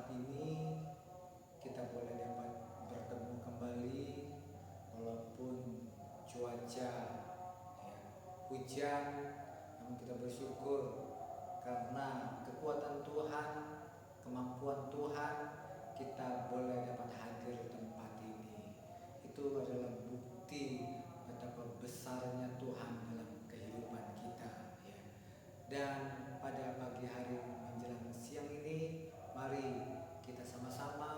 tempat ini kita boleh dapat bertemu kembali walaupun cuaca hujan, namun kita bersyukur karena kekuatan Tuhan, kemampuan Tuhan, kita boleh dapat hadir di tempat ini. Itu adalah bukti betapa besarnya Tuhan dalam kehidupan kita, ya. Dan pada pagi hari menjelang siang ini, mari kita sama-sama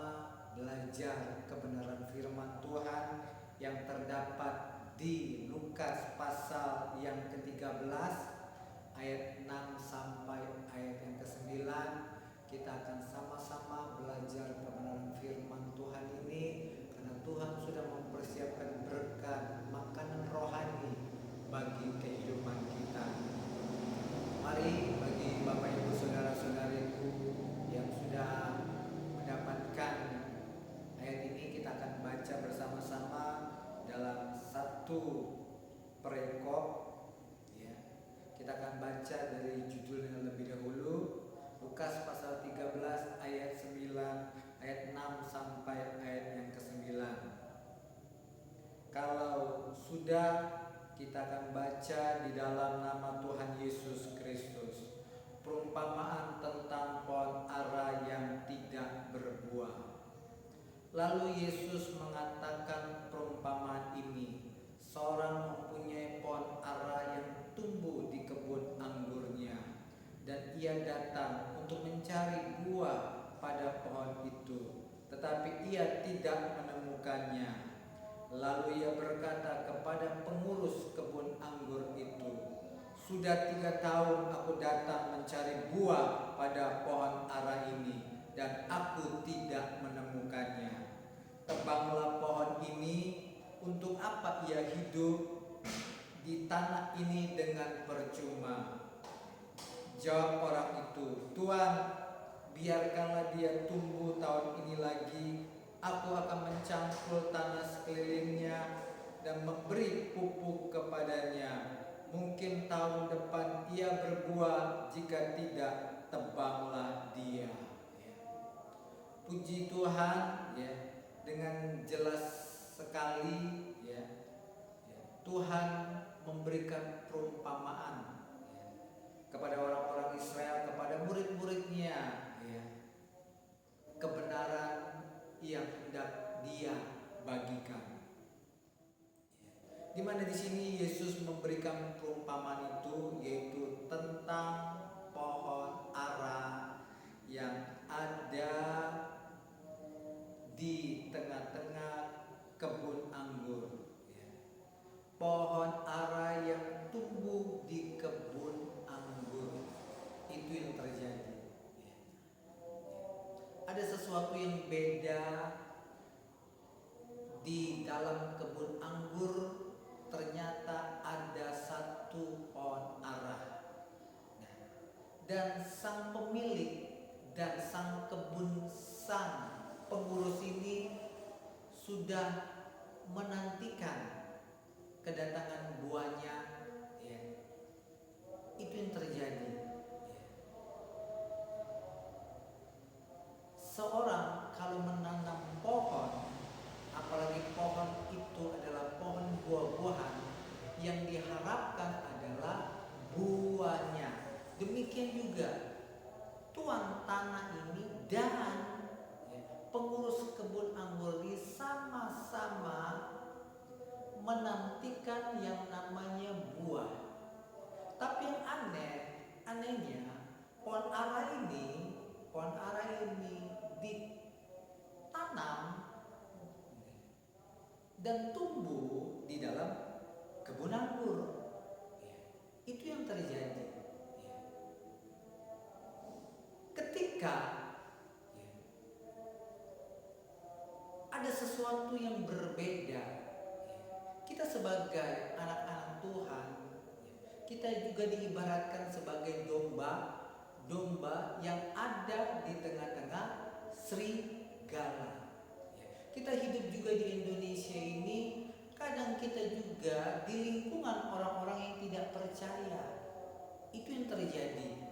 belajar kebenaran firman Tuhan yang terdapat di Lukas pasal yang ke-13 ayat 6 sampai ayat yang ke-9. Kita akan sama-sama belajar kebenaran firman Tuhan ini karena Tuhan sudah mempersiapkan berkat makanan rohani bagi kehidupan kita. Mari bagi Bapak Ibu Saudara-saudariku yang sudah mendapatkan ayat ini, kita akan baca bersama-sama dalam satu perikop, ya. Kita akan baca dari judulnya lebih dahulu, Lukas pasal 13 ayat 9, ayat 6 sampai ayat yang ke-9. Kalau sudah, kita akan baca di dalam nama Tuhan Yesus Kristus. Perumpamaan tentang pohon ara yang tidak berbuah. Lalu Yesus mengatakan perumpamaan ini. Seorang mempunyai pohon ara yang tumbuh di kebun anggurnya, dan ia datang untuk mencari buah pada pohon itu, tetapi ia tidak menemukannya. Lalu ia berkata kepada pengurus kebun anggur itu, "Sudah 3 tahun aku datang mencari buah pada pohon ara ini, dan aku tidak menemukannya. Tebanglah pohon ini, untuk apa ia hidup di tanah ini dengan percuma?" Jawab orang itu, "Tuan, biarkanlah dia tumbuh tahun ini lagi. Aku akan mencangkul tanah sekelilingnya dan memberi pupuk kepadanya. Mungkin tahun depan ia berbuah, jika tidak, tebanglah dia." Puji Tuhan, ya, dengan jelas sekali, ya, Tuhan memberikan perumpamaan, ya, kepada orang-orang Israel, kepada murid-muridnya, ya, kebenaran yang hendak Dia bagikan. Di mana di sini Yesus memberikan perumpamaan itu, yaitu tentang pohon ara yang ada di tengah-tengah kebun anggur. Pohon ara yang tumbuh di kebun anggur, itu yang terjadi. Ada sesuatu yang beda di dalam kebun anggur. Ternyata ada satu pohon ara, dan sang pemilik dan sang kebun, sang pengurus ini sudah menantikan kedatangan buahnya, ya. Itu yang terjadi, ya. Seorang kalau menanam pohon, apalagi pohon itu adalah pohon buah-buahan, yang diharapkan adalah buahnya. Demikian juga tuan tanah ini dan, ya, pengurus kebun anggur ini sama-sama menantikan yang namanya buah. Tapi yang anehnya pohon ara ini ditanam dan tumbuh di dalam kebun anggur. Itu yang terjadi. Ketika ada sesuatu yang berbeda, kita sebagai anak-anak Tuhan, kita juga diibaratkan sebagai domba yang ada di tengah-tengah serigala. Kita hidup juga di Indonesia ini, kadang kita juga di lingkungan orang-orang yang tidak percaya. Itu yang terjadi.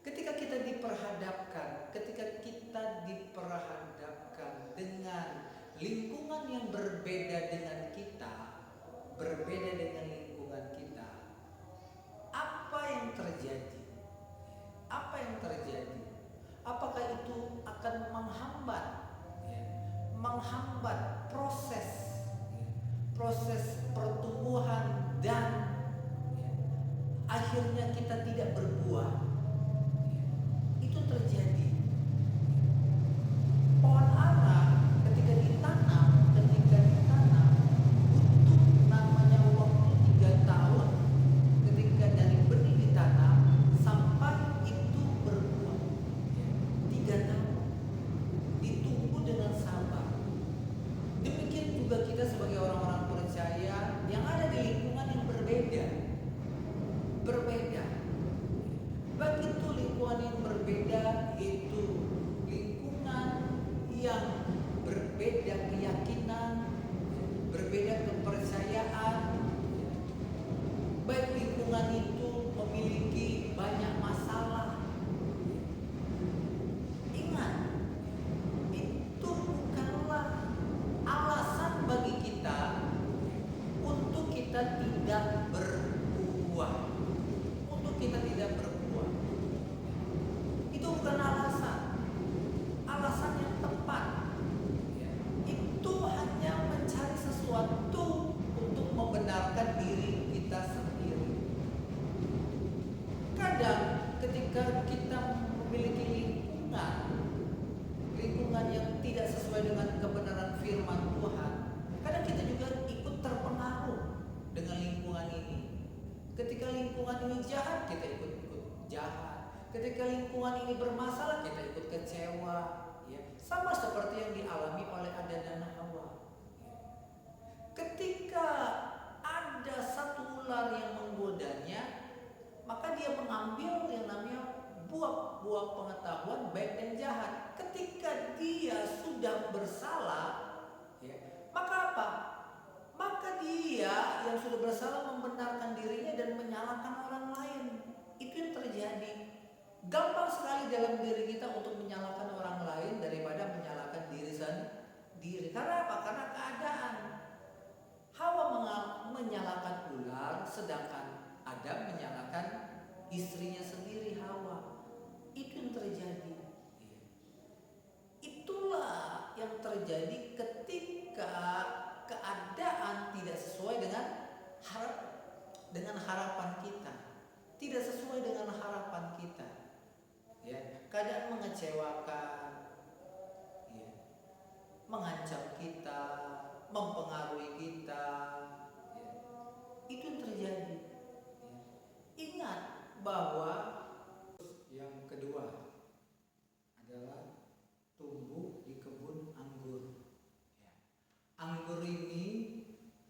Ketika kita diperhadapkan, ketika kita yaitu lingkungan yang berbeda keyakinan, berbeda kepercayaan, baik lingkungan itu memiliki banyak masalah. Ingat, itu bukanlah alasan bagi kita untuk kita tidak berbuah. Untuk kita tidak berbuah. Itu bukan alasan. Alasan yang tepat. Itu hanya mencari sesuatu untuk membenarkan diri kita sendiri. Kadang ketika kita memiliki lingkungan yang tidak sesuai dengan kebenaran firman Tuhan, kadang kita juga ikut terpengaruh dengan lingkungan ini. Ketika lingkungan ini jahat, kita ikut jahat. Ketika lingkungan ini bermasalah, kita ikut kecewa. Ya, sama seperti yang dialami oleh Adam dan Hawa. Ketika ada satu ular yang menggodanya, maka dia mengambil yang namanya buah pengetahuan baik dan jahat. Ketika dia sudah bersalah, ya, maka apa? Maka dia yang sudah bersalah membenarkan dirinya dan menyalahkan orang lain. Itu yang terjadi. Gampang sekali dalam diri kita untuk menyalahkan orang lain daripada menyalahkan diri sendiri. Karena apa? Karena keadaan. Hawa menyalahkan ular, sedangkan Adam menyalahkan istrinya sendiri, Hawa. Itu yang terjadi. Itulah yang terjadi ketika keadaan tidak sesuai dengan harapan kita, tidak sesuai dengan harapan kita. Ya, keadaan mengecewakan, ya, mengancam kita, mempengaruhi kita, ya. Itu yang terjadi. Ya. Ingat bahwa yang kedua adalah tumbuh di kebun anggur. Ya. Anggur ini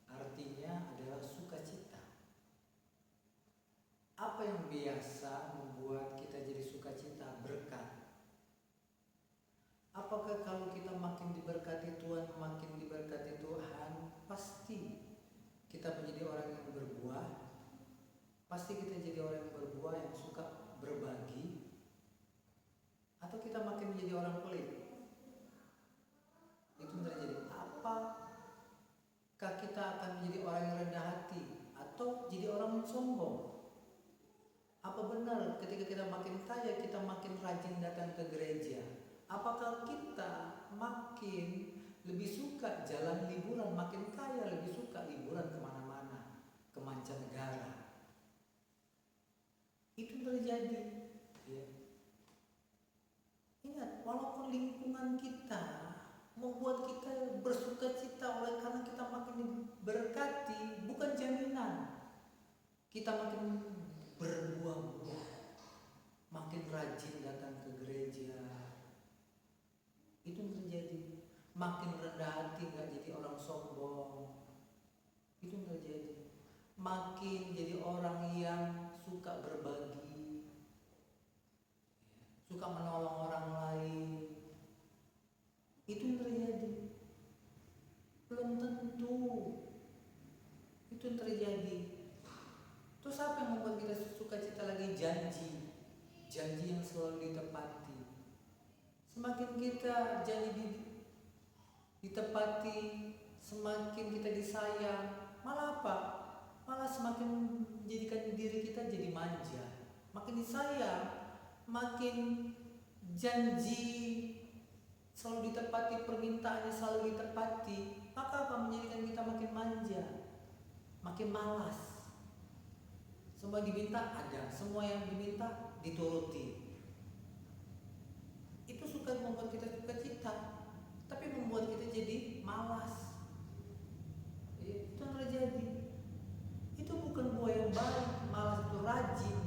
artinya adalah sukacita. Apa yang biasa membuat kita jadi sukacita? Berkat. Apakah kalau kita makin diberkati Tuhan, makin diberkati Tuhan, pasti kita menjadi orang yang berbuah? Pasti kita jadi orang yang berbuah, yang suka berbagi? Atau kita makin menjadi orang pelit? Itu terjadi. Apakah kita akan menjadi orang yang rendah hati atau jadi orang yang sombong? Apa benar ketika kita makin kaya, kita makin rajin datang ke gereja? Apakah kita makin lebih suka jalan liburan, makin kaya, lebih suka liburan kemana-mana, ke mancanegara? Itu terjadi. Ya. Ingat, walaupun lingkungan kita membuat kita bersukacita oleh karena kita makin diberkati, bukan jaminan kita makin berbuah-buah, makin rajin datang ke gereja. Itu yang terjadi. Makin rendah hati, gak jadi orang sombong. Itu yang terjadi. Makin jadi orang yang suka berbagi, suka menolong orang lain. Itu yang terjadi. Belum tentu itu yang terjadi. Terus apa yang membuat kita sukacita lagi? Janji yang selalu ditepati. Semakin kita janji ditepati, semakin kita disayang. Malah apa? Malah semakin menjadikan diri kita jadi manja. Makin disayang, makin janji selalu ditepati, permintaannya selalu ditepati, maka apa? Menjadikan kita makin manja, makin malas. Semua diminta ada, semua yang diminta dituruti. Itu suka membuat kita sukacita, tapi membuat kita jadi malas. Itu yang terjadi. Itu bukan buah yang baik. Malas itu rajin.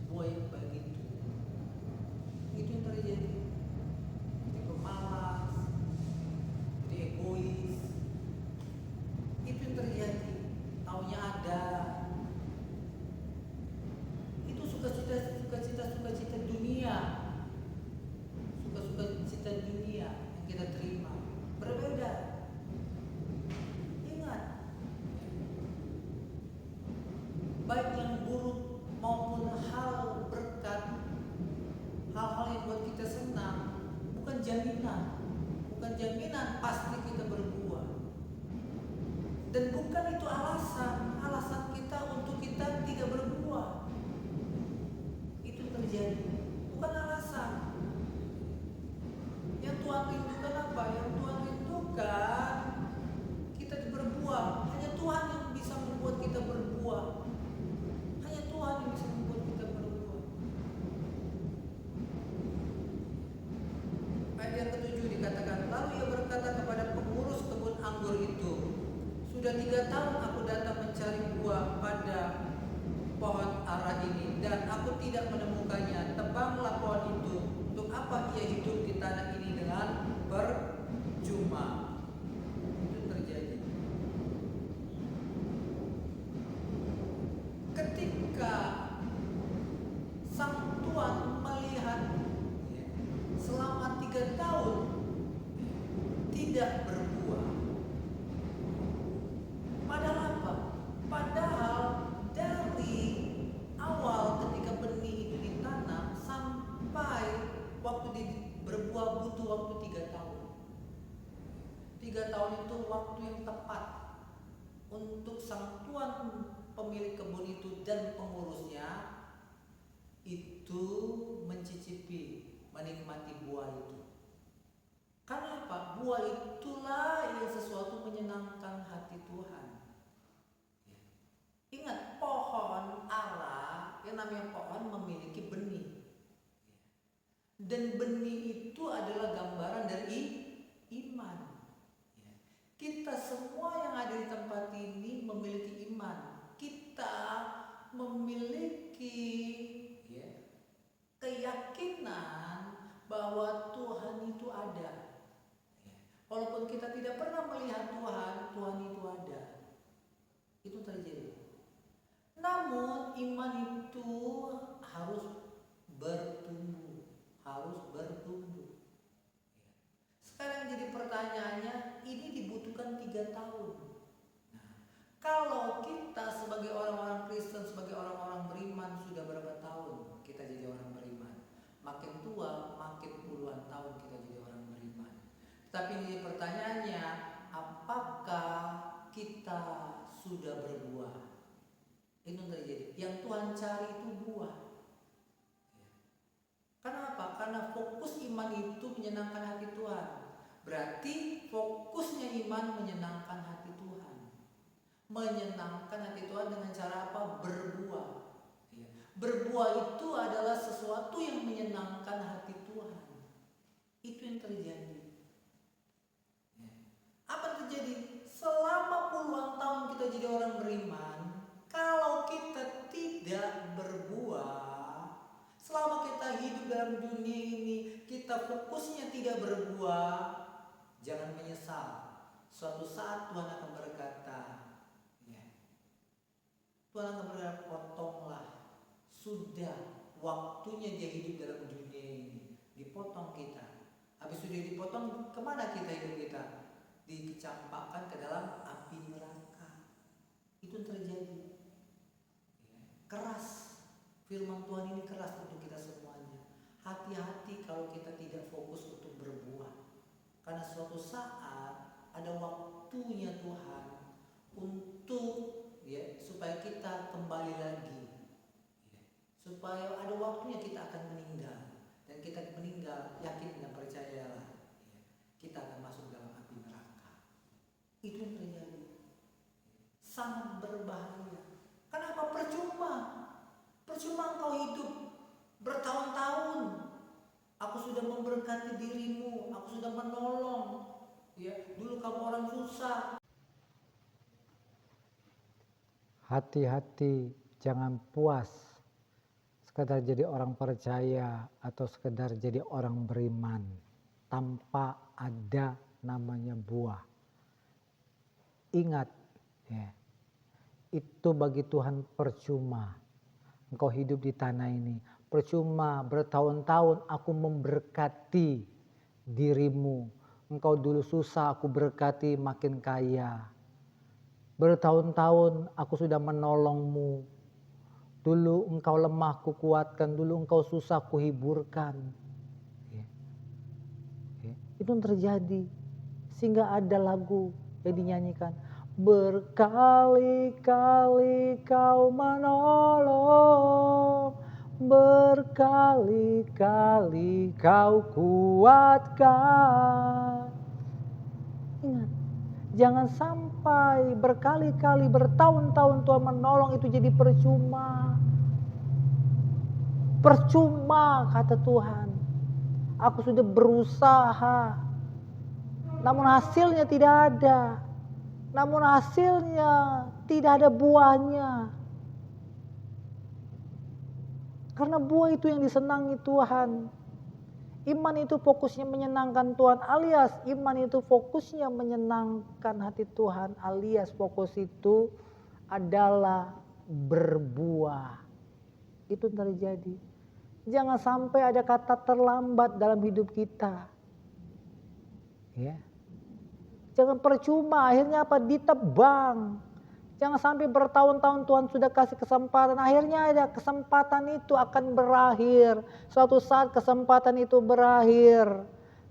Buah yang baik itu yang terjadi. Jadi pemalas, jadi egois. Itu yang terjadi. Taunya ada. Itu sukacita dunia. bukan jaminan pasti kita berbuah. Dan bukan itu alasan kita untuk kita tidak berbuah. Itu terjadi, bukan alasan. Yang Tuhan rindukan apa? Yang Tuhan rindukan kita berbuah. Hanya Tuhan yang bisa membuat kita berbuah. Hanya Tuhan yang bisa membuat kita berbuah. Ayat yang ke-7 dikatakan, lalu ia berkata kepada pengurus kebun anggur itu, sudah 3 tahun aku datang mencari buah pada pohon ara ini dan aku tidak menemukannya. Tebanglah pohon itu. Untuk apa ia hidup di tanah ini dengan percuma? Itu terjadi. Ketika sang tuan melihat selama 3 tahun tidak berbuah. Padahal apa? Padahal dari awal ketika benih itu ditanam sampai waktu berbuah butuh waktu 3 tahun. 3 tahun itu waktu yang tepat untuk sang tuan pemilik kebun itu dan pengurusnya itu mencicipi, menikmati buah itu. Karena apa? Buah itulah yang sesuatu menyenangkan hati Tuhan. Ingat, pohon ara yang namanya pohon memiliki benih. Dan benih itu adalah gambaran dari iman. Kita semua yang ada di tempat ini memiliki iman. Kita memiliki keyakinan bahwa Tuhan itu ada. Walaupun kita tidak pernah melihat Tuhan, Tuhan itu ada. Itu terjadi. Namun iman itu harus bertumbuh, Sekarang jadi pertanyaannya, ini dibutuhkan 3 tahun. Kalau kita sebagai orang-orang Kristen, sebagai orang-orang beriman sudah berapa tahun kita jadi orang beriman? Makin tua, makin puluhan tahun kita jadi orang beriman. Tapi ini pertanyaannya, apakah kita sudah berbuah? Itu terjadi. Yang Tuhan cari itu buah. Kenapa? Karena fokus iman itu menyenangkan hati Tuhan. Berarti fokusnya iman menyenangkan hati Tuhan. Menyenangkan hati Tuhan dengan cara apa? Berbuah. Berbuah itu adalah sesuatu yang menyenangkan hati Tuhan. Itu yang terjadi. Apa yang terjadi? Selama puluhan tahun kita jadi orang beriman, kalau kita tidak berbuah, selama kita hidup dalam dunia ini, kita fokusnya tidak berbuah, jangan menyesal. Suatu saat Tuhan akan berkata, Tuhan akan berkata, potonglah. Sudah waktunya dia hidup dalam dunia ini. Dipotong kita. Habis sudah dipotong, kemana kita hidup kita? Dicampakkan ke dalam api neraka. Itu terjadi. Keras. Firman Tuhan ini keras untuk kita semuanya. Hati-hati kalau kita tidak fokus untuk berbuah. Karena suatu saat ada waktunya Tuhan untuk supaya kita kembali lagi. Supaya ada waktunya kita akan meninggal. Dan kita meninggal, yakin dan percayalah, kita akan masuk dalam api neraka. Itu yang terjadi. Sangat berbahaya. Kenapa? Percuma engkau hidup bertahun-tahun. Aku sudah memberkati dirimu, aku sudah menolong. Dulu kamu orang susah. Hati-hati, jangan puas sekedar jadi orang percaya atau sekedar jadi orang beriman tanpa ada namanya buah. Ingat, itu bagi Tuhan percuma. Engkau hidup di tanah ini, percuma bertahun-tahun aku memberkati dirimu. Engkau dulu susah, aku berkati makin kaya. Bertahun-tahun aku sudah menolongmu. Dulu engkau lemah, ku kuatkan. Dulu engkau susah, ku hiburkan. Itu yang terjadi. Sehingga ada lagu yang dinyanyikan. Berkali-kali kau menolong, berkali-kali kau kuatkan. Ingat, jangan sampai berkali-kali bertahun-tahun Tuhan menolong itu jadi percuma. Percuma kata Tuhan. Aku sudah berusaha, namun hasilnya tidak ada. Namun hasilnya tidak ada buahnya. Karena buah itu yang disenangi Tuhan. Iman itu fokusnya menyenangkan Tuhan, alias iman itu fokusnya menyenangkan hati Tuhan, alias fokus itu adalah berbuah. Itu yang terjadi. Jangan sampai ada kata terlambat dalam hidup kita. Ya. Jangan percuma, akhirnya apa? Ditebang. Jangan sampai bertahun-tahun Tuhan sudah kasih kesempatan, akhirnya ada kesempatan itu akan berakhir. Suatu saat kesempatan itu berakhir.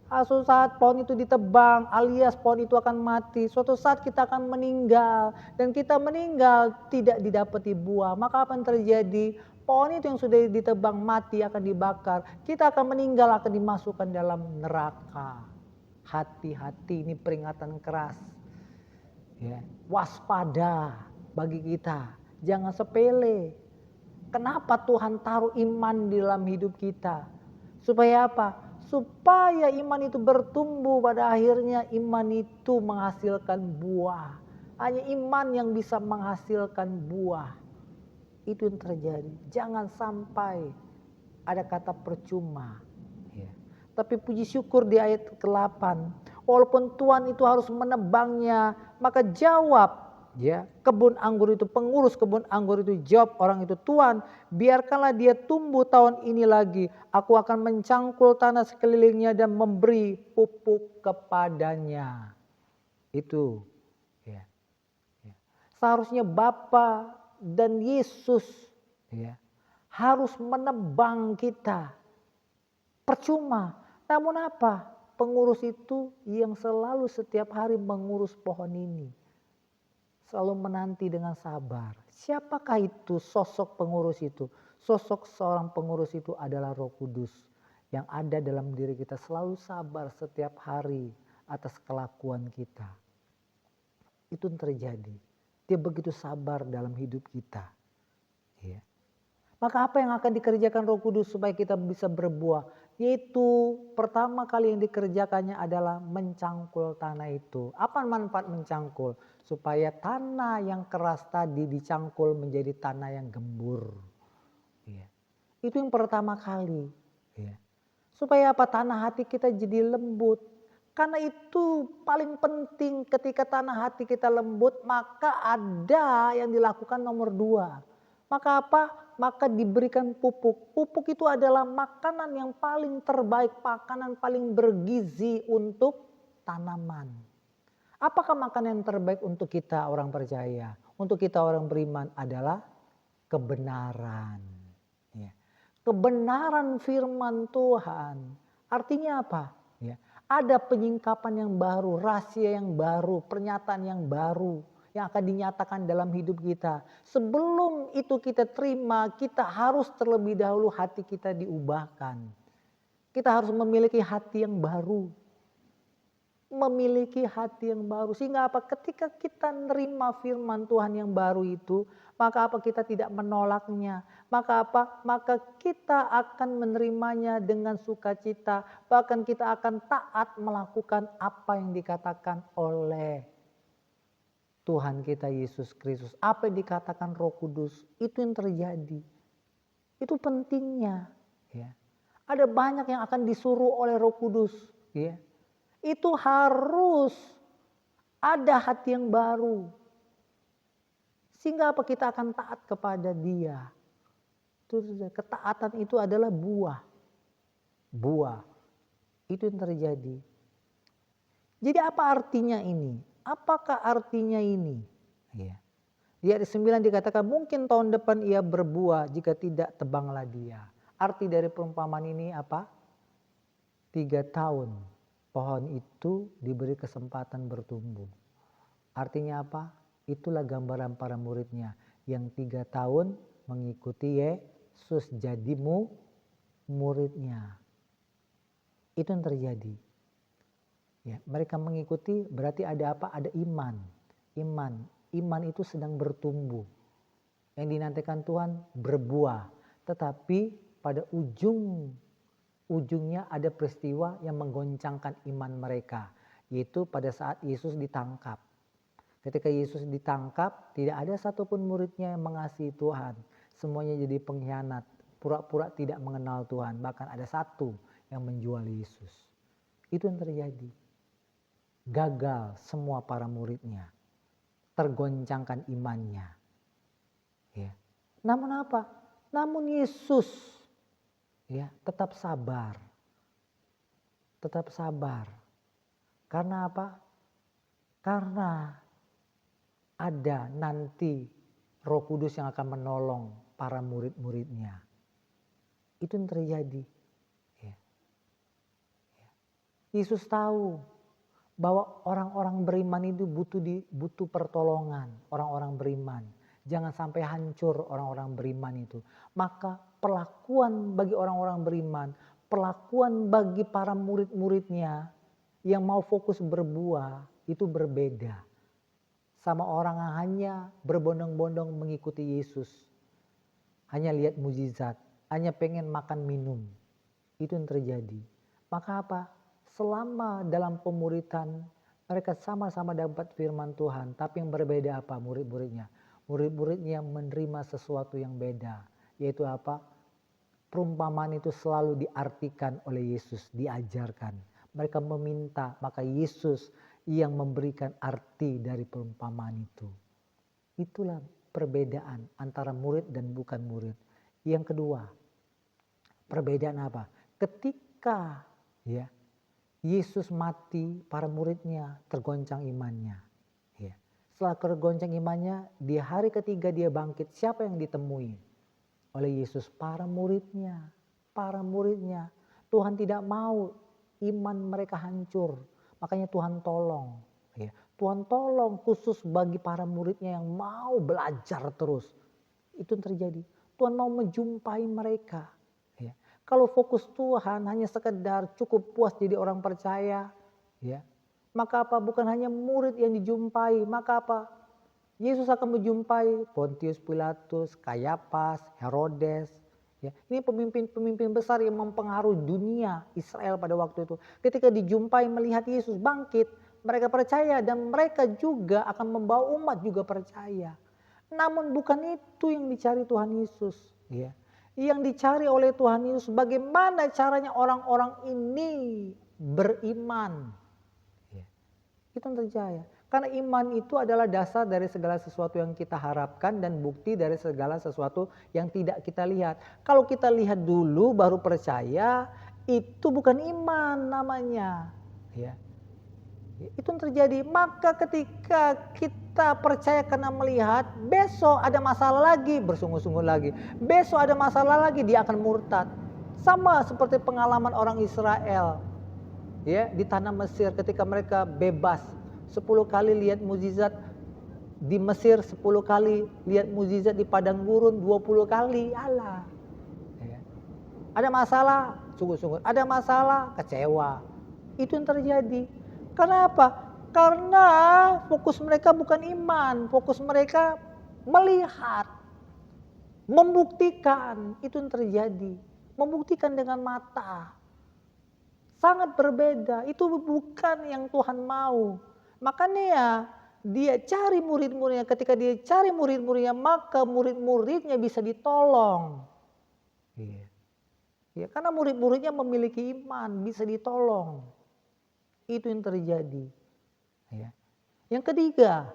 Suatu saat pohon itu ditebang, alias pohon itu akan mati. Suatu saat kita akan meninggal, dan kita meninggal tidak didapati buah. Maka apa yang terjadi? Pohon itu yang sudah ditebang mati akan dibakar. Kita akan meninggal, akan dimasukkan dalam neraka. Hati-hati, ini peringatan keras. Ya, waspada bagi kita. Jangan sepele. Kenapa Tuhan taruh iman di dalam hidup kita? Supaya apa? Supaya iman itu bertumbuh, pada akhirnya iman itu menghasilkan buah. Hanya iman yang bisa menghasilkan buah. Itu yang terjadi. Jangan sampai ada kata percuma. Ya. Tapi puji syukur di ayat ke-8. Walaupun Tuhan itu harus menebangnya, maka jawab ya kebun anggur itu, pengurus kebun anggur itu jawab orang itu, Tuhan biarkanlah dia tumbuh tahun ini lagi. Aku akan mencangkul tanah sekelilingnya dan memberi pupuk kepadanya. Itu ya. Seharusnya Bapa dan Yesus ya harus menebang kita. Percuma. Namun apa? Pengurus itu yang selalu setiap hari mengurus pohon ini. Selalu menanti dengan sabar. Siapakah itu sosok pengurus itu? Sosok seorang pengurus itu adalah Roh Kudus. Yang ada dalam diri kita, selalu sabar setiap hari atas kelakuan kita. Itu yang terjadi. Dia begitu sabar dalam hidup kita. Ya. Maka apa yang akan dikerjakan Roh Kudus supaya kita bisa berbuah? Yaitu pertama kali yang dikerjakannya adalah mencangkul tanah itu. Apa manfaat mencangkul? Supaya tanah yang keras tadi dicangkul menjadi tanah yang gembur. Ya. Itu yang pertama kali. Ya. Supaya apa? Tanah hati kita jadi lembut. Karena itu paling penting, ketika tanah hati kita lembut, maka ada yang dilakukan nomor 2. Maka apa? Maka diberikan pupuk. Pupuk itu adalah makanan yang paling terbaik, makanan paling bergizi untuk tanaman. Apakah makanan yang terbaik untuk kita orang percaya? Untuk kita orang beriman adalah kebenaran. Ya. Kebenaran firman Tuhan. Artinya apa? Ya. Ada penyingkapan yang baru, rahasia yang baru, pernyataan yang baru yang akan dinyatakan dalam hidup kita. Sebelum itu kita terima, kita harus terlebih dahulu hati kita diubahkan. Kita harus memiliki hati yang baru. Memiliki hati yang baru. Sehingga apa? Ketika kita nerima firman Tuhan yang baru itu, maka apa? Kita tidak menolaknya. Maka apa? Maka kita akan menerimanya dengan sukacita. Bahkan kita akan taat melakukan apa yang dikatakan oleh Tuhan kita Yesus Kristus. Apa yang dikatakan Roh Kudus, itu yang terjadi. Itu pentingnya. Ya. Ada banyak yang akan disuruh oleh Roh Kudus. Ya. Itu harus ada hati yang baru. Sehingga apa? Kita akan taat kepada Dia. Ketaatan itu adalah buah. Buah. Itu yang terjadi. Jadi apa artinya ini? Apakah artinya ini? Ya. Di ayat 9 dikatakan mungkin tahun depan ia berbuah, jika tidak tebanglah dia. Arti dari perumpamaan ini apa? 3 tahun. pohon itu diberi kesempatan bertumbuh. Artinya apa? Itulah gambaran para muridnya yang 3 tahun mengikuti Yesus jadi muridnya. Itu yang terjadi. Ya, mereka mengikuti berarti ada apa? Ada iman. Iman itu sedang bertumbuh. Yang dinantikan Tuhan berbuah. Tetapi pada ujungnya ada peristiwa yang menggoncangkan iman mereka. Yaitu pada saat Yesus ditangkap. Ketika Yesus ditangkap, tidak ada satupun muridnya yang mengasihi Tuhan. Semuanya jadi pengkhianat. Pura-pura tidak mengenal Tuhan. Bahkan ada satu yang menjual Yesus. Itu yang terjadi. Gagal semua para muridnya. Tergoncangkan imannya. Ya. Namun apa? Namun Yesus ya tetap sabar. Tetap sabar. Karena apa? Karena ada nanti Roh Kudus yang akan menolong para murid-muridnya. Itu yang terjadi. Ya. Yesus tahu bahwa orang-orang beriman itu butuh pertolongan. Orang-orang beriman. Jangan sampai hancur orang-orang beriman itu. Maka perlakuan bagi orang-orang beriman, perlakuan bagi para murid-muridnya yang mau fokus berbuah itu berbeda. Sama orang yang hanya berbondong-bondong mengikuti Yesus. Hanya lihat mukjizat, hanya pengen makan minum. Itu yang terjadi. Maka apa? Selama dalam pemuridan mereka sama-sama dapat firman Tuhan. Tapi yang berbeda apa murid-muridnya? Murid-muridnya menerima sesuatu yang beda. Yaitu apa? Perumpamaan itu selalu diartikan oleh Yesus, diajarkan. Mereka meminta, maka Yesus yang memberikan arti dari perumpamaan itu. Itulah perbedaan antara murid dan bukan murid. Yang kedua, perbedaan apa? Ketika ya Yesus mati, para muridnya tergoncang imannya. Ya. Setelah tergoncang imannya, di hari ketiga dia bangkit. Siapa yang ditemui oleh Yesus? Para muridnya. Para muridnya. Tuhan tidak mau iman mereka hancur. Makanya Tuhan tolong. Ya. Tuhan tolong khusus bagi para muridnya yang mau belajar terus. Itu yang terjadi. Tuhan mau menjumpai mereka. Ya. Kalau fokus Tuhan hanya sekedar cukup puas jadi orang percaya. Ya. Maka apa? Bukan hanya murid yang dijumpai. Maka apa? Yesus akan menjumpai Pontius Pilatus, Kayapas, Herodes. Ya, ini pemimpin-pemimpin besar yang mempengaruhi dunia Israel pada waktu itu. Ketika dijumpai melihat Yesus bangkit, mereka percaya dan mereka juga akan membawa umat juga percaya. Namun bukan itu yang dicari Tuhan Yesus. Ya. Yang dicari oleh Tuhan Yesus bagaimana caranya orang-orang ini beriman. Ya. Itu yang terjadi. Karena iman itu adalah dasar dari segala sesuatu yang kita harapkan dan bukti dari segala sesuatu yang tidak kita lihat. Kalau kita lihat dulu baru percaya, itu bukan iman namanya. Ya. Itu yang terjadi. Maka ketika kita percaya karena melihat, besok ada masalah lagi, bersungguh-sungguh lagi. Besok ada masalah lagi, dia akan murtad. Sama seperti pengalaman orang Israel ya di tanah Mesir ketika mereka bebas. 10 kali lihat mukjizat di Mesir, 10 kali lihat mukjizat di padang gurun, 20 kali Allah. Ya. Ada masalah, sungguh-sungguh. Ada masalah, kecewa. Itu yang terjadi. Karena apa? Karena fokus mereka bukan iman, fokus mereka melihat, membuktikan. Itu yang terjadi. Membuktikan dengan mata. Sangat berbeda. Itu bukan yang Tuhan mau. Makanya ya dia cari murid-muridnya. Ketika dia cari murid-muridnya, maka murid-muridnya bisa ditolong. Ya, karena murid-muridnya memiliki iman, bisa ditolong. Itu yang terjadi. Ya. Yang ketiga,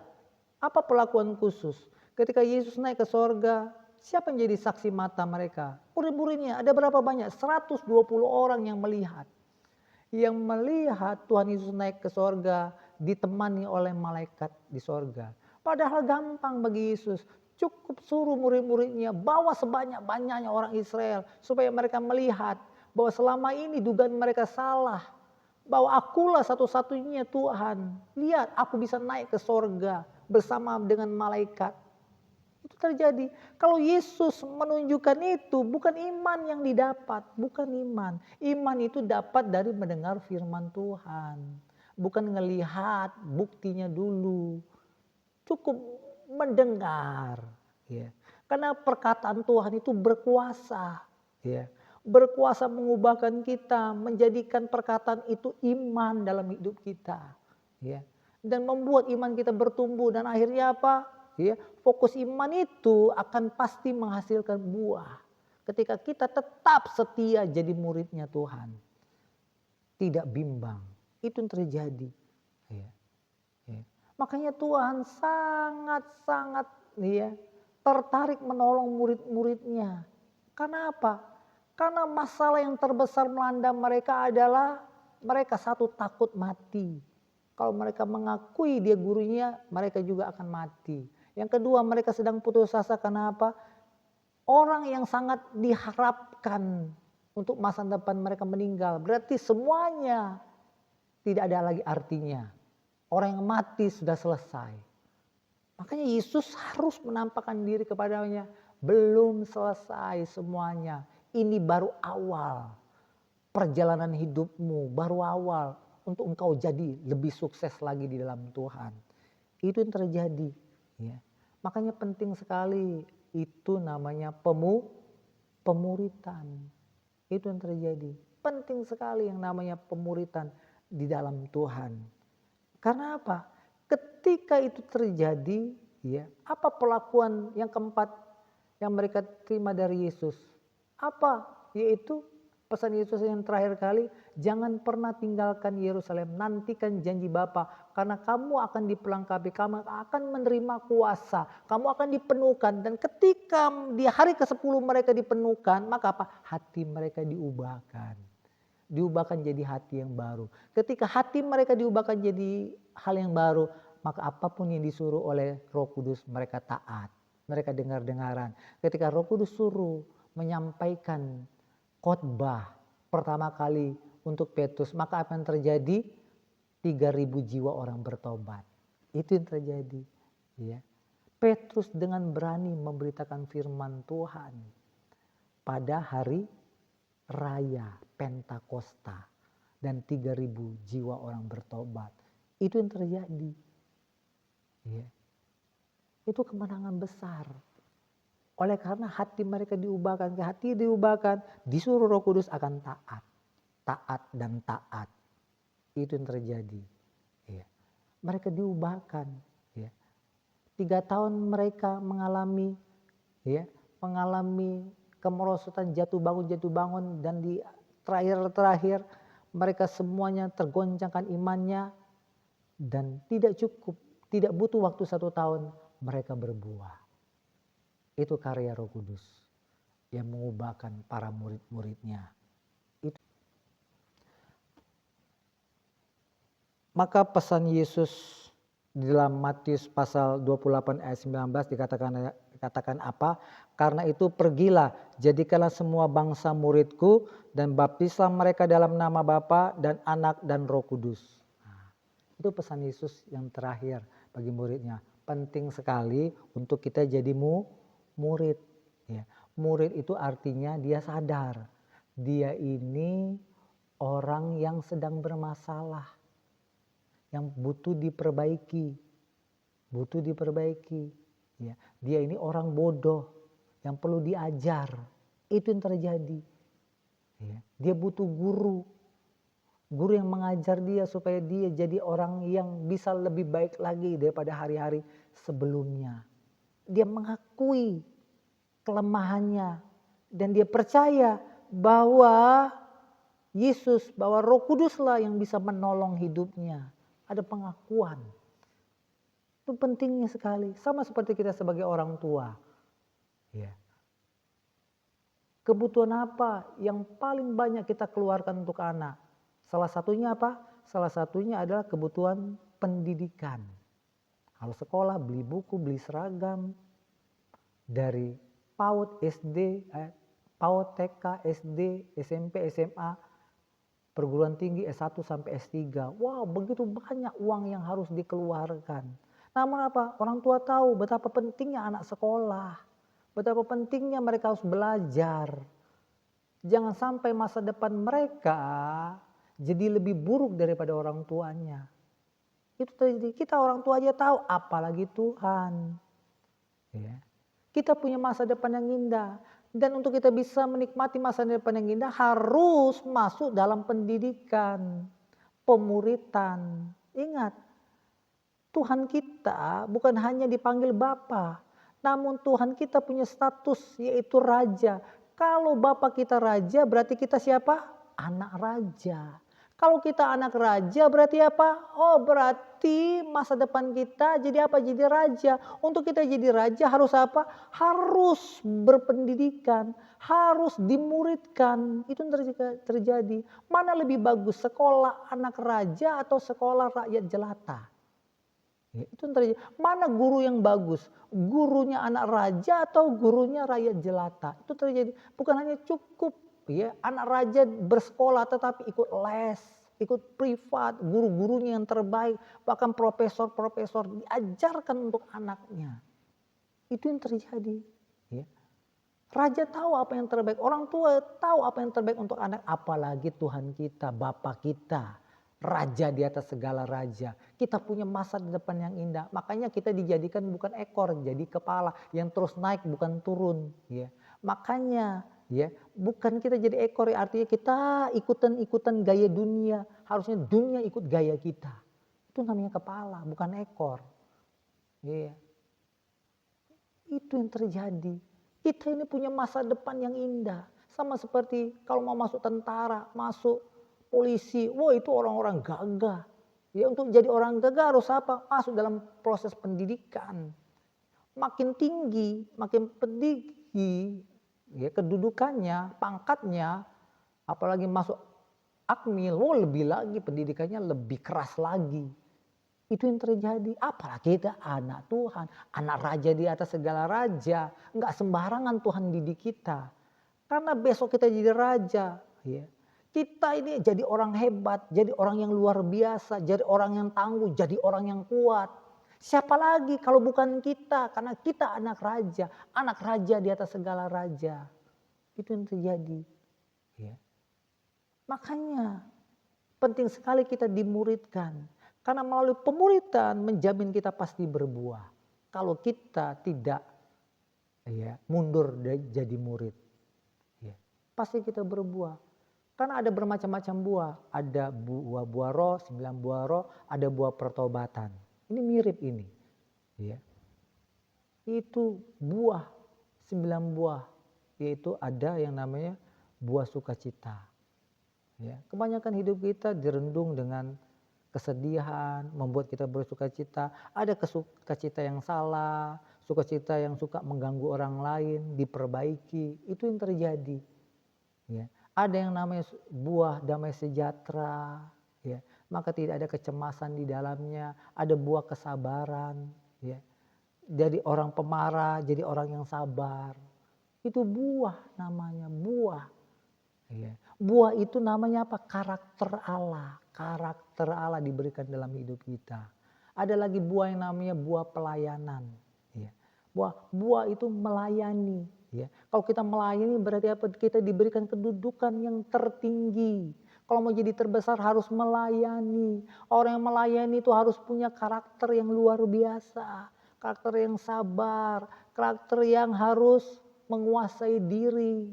apa perlakuan khusus? Ketika Yesus naik ke sorga, siapa yang jadi saksi mata mereka? Murid-muridnya. Ada berapa banyak? 120 orang yang melihat. Yang melihat Tuhan Yesus naik ke sorga, ditemani oleh malaikat di sorga. Padahal gampang bagi Yesus. Cukup suruh murid-muridnya bawa sebanyak-banyaknya orang Israel. Supaya mereka melihat bahwa selama ini dugaan mereka salah. bahwa akulah satu-satunya Tuhan. Lihat, aku bisa naik ke sorga bersama dengan malaikat. Itu terjadi. Kalau Yesus menunjukkan itu, bukan iman yang didapat, bukan iman. Iman itu dapat dari mendengar firman Tuhan, bukan ngelihat buktinya dulu. Cukup mendengar, ya. Karena perkataan Tuhan itu berkuasa, ya. Berkuasa mengubahkan kita, menjadikan perkataan itu iman dalam hidup kita, ya. Dan membuat iman kita bertumbuh dan akhirnya apa? Ya, fokus iman itu akan pasti menghasilkan buah. Ketika kita tetap setia jadi muridnya Tuhan, tidak bimbang, itu yang terjadi. Ya. Ya. Makanya Tuhan sangat-sangat ya, tertarik menolong murid-muridnya. Karena apa? Karena masalah yang terbesar melanda mereka adalah mereka satu takut mati. Kalau mereka mengakui dia gurunya, mereka juga akan mati. Yang kedua, mereka sedang putus asa karena apa? Orang yang sangat diharapkan untuk masa depan mereka meninggal. Berarti semuanya tidak ada lagi artinya. Orang yang mati sudah selesai. Makanya Yesus harus menampakkan diri kepadanya. Belum selesai semuanya. Ini baru awal. Perjalanan hidupmu baru awal. Untuk engkau jadi lebih sukses lagi di dalam Tuhan. Itu yang terjadi. Ya. Makanya penting sekali. Itu namanya pemuritan. Itu yang terjadi. Penting sekali yang namanya pemuritan di dalam Tuhan. Karena apa? Ketika itu terjadi, ya, apa perlakuan yang keempat yang mereka terima dari Yesus? Apa? Yaitu pesan Yesus yang terakhir kali, jangan pernah tinggalkan Yerusalem, nantikan janji Bapa, karena kamu akan diperlengkapi, kamu akan menerima kuasa, kamu akan dipenuhkan, dan ketika di hari ke-10 mereka dipenuhkan, maka apa? Hati mereka diubahkan. Diubahkan jadi hati yang baru. Ketika hati mereka diubahkan jadi hal yang baru, maka apapun yang disuruh oleh Roh Kudus mereka taat. Mereka dengar-dengaran. Ketika Roh Kudus suruh menyampaikan khotbah pertama kali untuk Petrus, maka apa yang terjadi? 3.000 jiwa orang bertobat. Itu yang terjadi. Ya. Petrus dengan berani memberitakan firman Tuhan pada hari raya Pentakosta dan 3.000 jiwa orang bertobat. Itu yang terjadi. Ya. Itu kemenangan besar. Oleh karena hati mereka diubahkan, hati diubahkan, disuruh Roh Kudus akan taat. Taat dan taat. Itu yang terjadi. Ya. Mereka diubahkan. Ya. 3 tahun mereka mengalami kemerosotan, jatuh bangun, dan di terakhir mereka semuanya tergoncangkan imannya, dan tidak cukup, tidak butuh waktu 1 tahun mereka berbuah. Itu karya Roh Kudus yang mengubahkan para murid-muridnya. Itu. Maka pesan Yesus di dalam Matius pasal 28 ayat 19 dikatakan apa? Karena itu pergilah, jadikanlah semua bangsa muridku dan baptislah mereka dalam nama Bapa dan Anak dan Roh Kudus. Nah, itu pesan Yesus yang terakhir bagi muridnya. Penting sekali untuk kita jadi murid. Ya. Murid itu artinya dia sadar. Dia ini orang yang sedang bermasalah. Yang butuh diperbaiki. Ya. Dia ini orang bodoh yang perlu diajar. Itu yang terjadi. Ya. Dia butuh guru yang mengajar dia supaya dia jadi orang yang bisa lebih baik lagi daripada hari-hari sebelumnya. Dia mengakui kelemahannya dan dia percaya bahwa Yesus, bahwa Roh Kuduslah yang bisa menolong hidupnya. Ada pengakuan. Itu pentingnya sekali. Sama seperti kita sebagai orang tua. Ya. Kebutuhan apa yang paling banyak kita keluarkan untuk anak? Salah satunya apa? Salah satunya adalah kebutuhan pendidikan. Kalau sekolah beli buku, beli seragam. Dari PAUD, SD, PAUD, TK, SD, SMP, SMA. perguruan tinggi S1 sampai S3. Wow, begitu banyak uang yang harus dikeluarkan. Namun apa? Orang tua tahu betapa pentingnya anak sekolah. Betapa pentingnya mereka harus belajar. Jangan sampai masa depan mereka jadi lebih buruk daripada orang tuanya. Itu terjadi. Kita orang tua aja tahu, apalagi Tuhan. Ya. Kita punya masa depan yang indah. Dan untuk kita bisa menikmati masa depan yang indah harus masuk dalam pendidikan, pemuritan. Ingat, Tuhan kita bukan hanya dipanggil Bapa, namun Tuhan kita punya status yaitu Raja. Kalau Bapa kita Raja berarti kita siapa? Anak Raja. Kalau kita anak raja berarti apa? Oh, berarti masa depan kita jadi apa? Jadi raja. Untuk kita jadi raja harus apa? Harus berpendidikan, harus dimuridkan. Itu yang terjadi. Mana lebih bagus, sekolah anak raja atau sekolah rakyat jelata? Ya, itu yang terjadi. Mana guru yang bagus? Gurunya anak raja atau gurunya rakyat jelata? Itu terjadi. Bukan hanya cukup ya, anak raja bersekolah tetapi ikut les, ikut privat, guru-gurunya yang terbaik, bahkan profesor-profesor diajarkan untuk anaknya. Itu yang terjadi. Ya. Raja tahu apa yang terbaik, orang tua tahu apa yang terbaik untuk anak, apalagi Tuhan kita, Bapa kita, Raja di atas segala raja. Kita punya masa depan yang indah, makanya kita dijadikan bukan ekor, jadi kepala yang terus naik bukan turun. Ya. Makanya ya, bukan kita jadi ekor, artinya kita ikutan gaya dunia. Harusnya dunia ikut gaya kita. Itu namanya kepala, bukan ekor. Ya. Itu yang terjadi. Kita ini punya masa depan yang indah. Sama seperti kalau mau masuk tentara, masuk polisi. Wah, itu orang-orang gagah. Ya, untuk jadi orang gagah harus apa? Masuk dalam proses pendidikan. Makin tinggi, makin tinggi ya, kedudukannya, pangkatnya, apalagi masuk akmil, lebih lagi pendidikannya lebih keras lagi. Itu yang terjadi. Apalagi kita anak Tuhan, anak raja di atas segala raja. Enggak sembarangan Tuhan didik kita. Karena besok kita jadi raja. Ya. Kita ini jadi orang hebat, jadi orang yang luar biasa, jadi orang yang tangguh, jadi orang yang kuat. Siapa lagi kalau bukan kita? Karena kita anak raja di atas segala raja. Itu yang terjadi. Ya. Makanya penting sekali kita dimuridkan. Karena melalui pemuridan menjamin kita pasti berbuah. Kalau kita tidak ya, mundur jadi murid. Ya, pasti kita berbuah. Karena ada bermacam-macam buah. Ada buah roh, 9 buah roh, ada buah pertobatan. Ini mirip ini. Ya. Itu buah, 9 buah. Yaitu ada yang namanya buah sukacita. Ya. Kebanyakan hidup kita direndung dengan kesedihan, membuat kita bersukacita. Ada sukacita yang salah, sukacita yang suka mengganggu orang lain, diperbaiki. Itu yang terjadi. Ya. Ada yang namanya buah damai sejahtera, ya. Maka tidak ada kecemasan di dalamnya. Ada buah kesabaran, ya. Jadi orang pemarah, jadi orang yang sabar. Itu buah namanya, buah. Ya. Buah itu namanya apa? Karakter Allah. Karakter Allah diberikan dalam hidup kita. Ada lagi buah yang namanya buah pelayanan. Ya. Buah itu melayani. Ya. Kalau kita melayani berarti apa? Kita diberikan kedudukan yang tertinggi. Kalau mau jadi terbesar harus melayani. Orang yang melayani itu harus punya karakter yang luar biasa. Karakter yang sabar. Karakter yang harus menguasai diri.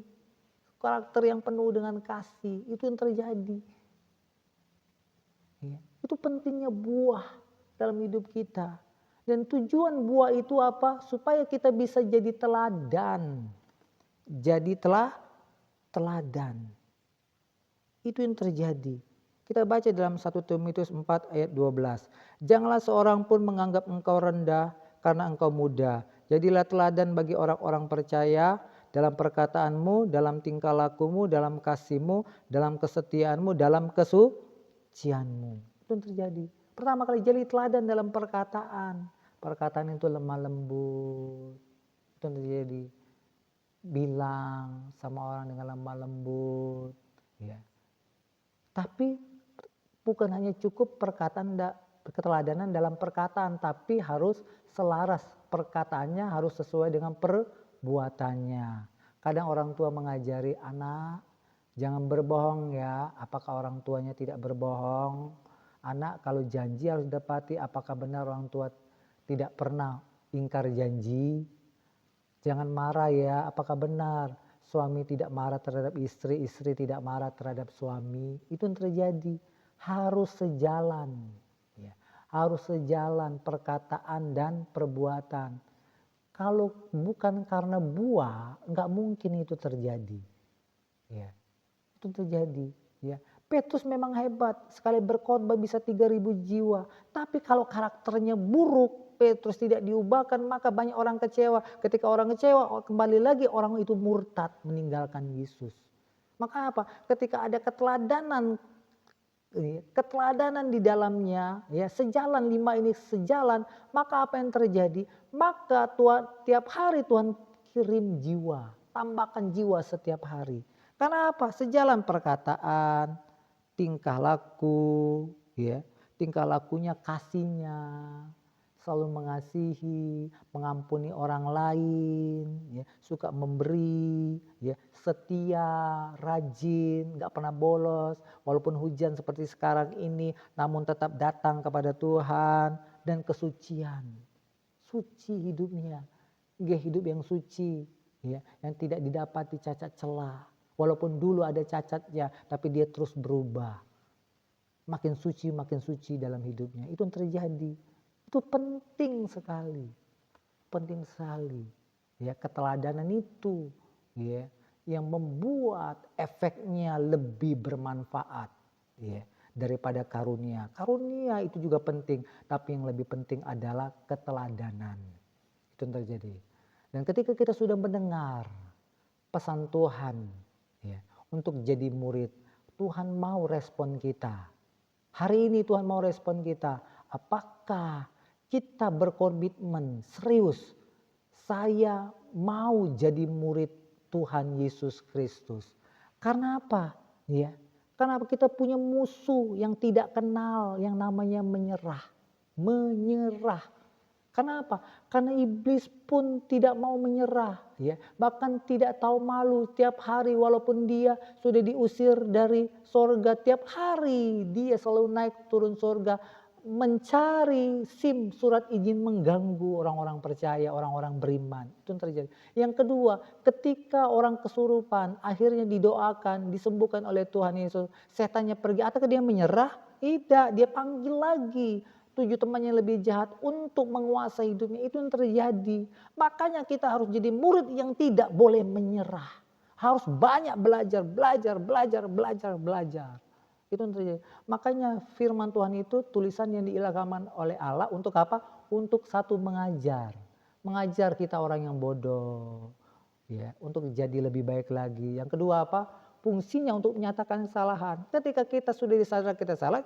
Karakter yang penuh dengan kasih. Itu yang terjadi. Ya. Itu pentingnya buah dalam hidup kita. Dan tujuan buah itu apa? Supaya kita bisa jadi teladan. Jadi teladan. Itu yang terjadi. Kita baca dalam 1 Timotius 4 ayat 12. Janganlah seorang pun menganggap engkau rendah karena engkau muda. Jadilah teladan bagi orang-orang percaya dalam perkataanmu, dalam tingkah lakumu, dalam kasihmu, dalam kesetiaanmu, dalam kesucianmu. Itu yang terjadi. Pertama kali jadi teladan dalam perkataan. Perkataan itu lemah lembut. Itu yang terjadi. Bilang sama orang dengan lemah lembut. Ya. Tapi bukan hanya cukup keteladanan dalam perkataan, tapi harus selaras, perkataannya harus sesuai dengan perbuatannya. Kadang orang tua mengajari anak, jangan berbohong ya. Apakah orang tuanya tidak berbohong? Anak kalau janji harus dapati. Apakah benar orang tua tidak pernah ingkar janji? Jangan marah ya. Apakah benar suami tidak marah terhadap istri, istri tidak marah terhadap suami? Itu yang terjadi. Harus sejalan. Ya. Harus sejalan perkataan dan perbuatan. Kalau bukan karena buah, nggak mungkin itu terjadi. Ya. Itu terjadi. Ya. Petrus memang hebat, sekali berkhotbah bisa 3.000 jiwa. Tapi kalau karakternya buruk, Petrus tidak diubahkan, maka banyak orang kecewa. Ketika orang kecewa, kembali lagi orang itu murtad meninggalkan Yesus. Maka apa? Ketika ada keteladanan di dalamnya, ya sejalan 5 ini sejalan, maka apa yang terjadi? Maka Tuhan tiap hari Tuhan kirim jiwa, tambahkan jiwa setiap hari. Karena apa? Sejalan perkataan, tingkah laku, ya, tingkah lakunya kasihnya, selalu mengasihi, mengampuni orang lain, ya, suka memberi, ya, setia, rajin, nggak pernah bolos, walaupun hujan seperti sekarang ini, namun tetap datang kepada Tuhan, dan kesucian, suci hidupnya, hidup yang suci, ya, yang tidak didapati cacat celah. Walaupun dulu ada cacatnya, tapi dia terus berubah. Makin suci dalam hidupnya. Itu yang terjadi. Itu penting sekali. Penting sekali. Ya, keteladanan itu, ya, yang membuat efeknya lebih bermanfaat, ya, daripada karunia. Karunia itu juga penting, tapi yang lebih penting adalah keteladanan. Itu yang terjadi. Dan ketika kita sudah mendengar pesan Tuhan, ya, untuk jadi murid, Tuhan mau respon kita. Hari ini Tuhan mau respon kita. Apakah kita berkomitmen serius? Saya mau jadi murid Tuhan Yesus Kristus. Karena apa? Ya, karena kita punya musuh yang tidak kenal yang namanya menyerah. Menyerah. Kenapa? Karena iblis pun tidak mau menyerah, ya. Bahkan tidak tahu malu tiap hari walaupun dia sudah diusir dari sorga, tiap hari dia selalu naik turun sorga mencari surat izin mengganggu orang-orang percaya, orang-orang beriman. Itu yang terjadi. Yang kedua, ketika orang kesurupan akhirnya didoakan, disembuhkan oleh Tuhan Yesus, setannya pergi. Atau dia menyerah? Tidak, dia panggil lagi 7 temannya lebih jahat untuk menguasai hidupnya. Itu yang terjadi. Makanya kita harus jadi murid yang tidak boleh menyerah. Harus banyak belajar. Itu yang terjadi. Makanya firman Tuhan itu tulisan yang diilhamkan oleh Allah untuk apa? Untuk satu mengajar. Mengajar kita orang yang bodoh. Ya, untuk jadi lebih baik lagi. Yang kedua apa? Fungsinya untuk menyatakan kesalahan. Ketika kita sudah disadar kita salah,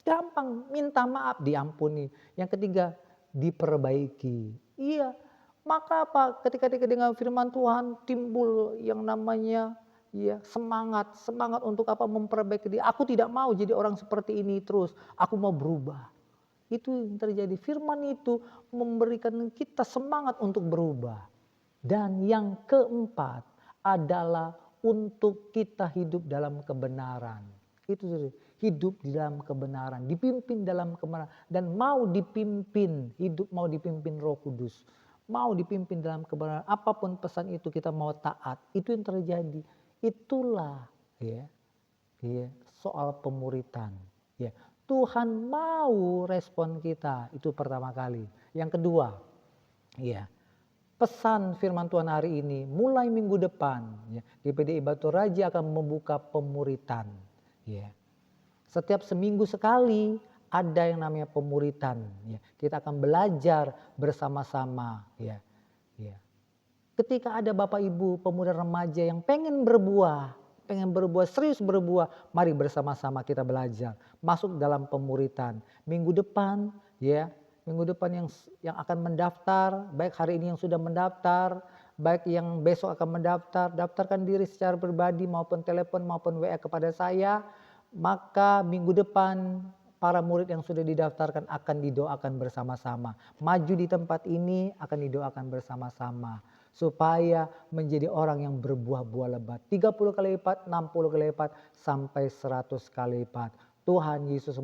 gampang minta maaf, diampuni. Yang ketiga, diperbaiki. Iya, maka apa? Ketika dengan firman Tuhan timbul yang namanya ya semangat untuk apa? Memperbaiki diri. Aku tidak mau jadi orang seperti ini terus. Aku mau berubah. Itu yang terjadi. Firman itu memberikan kita semangat untuk berubah. Dan yang keempat adalah untuk kita hidup dalam kebenaran. Itu hidup di dalam kebenaran, dipimpin dalam kebenaran, dan mau dipimpin Roh Kudus, mau dipimpin dalam kebenaran. Apapun pesan itu kita mau taat, itu yang terjadi. Itulah ya soal pemuritan. Ya, Tuhan mau respon kita, itu pertama kali. Yang kedua, ya, pesan firman Tuhan hari ini, mulai minggu depan, ya, GPDI Batu Raja akan membuka pemuritan. Ya. Setiap seminggu sekali ada yang namanya pemuritan. Ya. Kita akan belajar bersama-sama. Ya. Ya. Ketika ada Bapak Ibu pemuda remaja yang pengen berbuah, serius berbuah, mari bersama-sama kita belajar. Masuk dalam pemuritan. Minggu depan yang akan mendaftar, baik hari ini yang sudah mendaftar, baik yang besok akan mendaftar, daftarkan diri secara pribadi maupun telepon maupun WA kepada saya. maka minggu depan para murid yang sudah didaftarkan akan didoakan bersama-sama. Maju di tempat ini akan didoakan bersama-sama. Supaya menjadi orang yang berbuah-buah lebat. 30 kali lipat, 60 kali lipat, sampai 100 kali lipat. Tuhan Yesus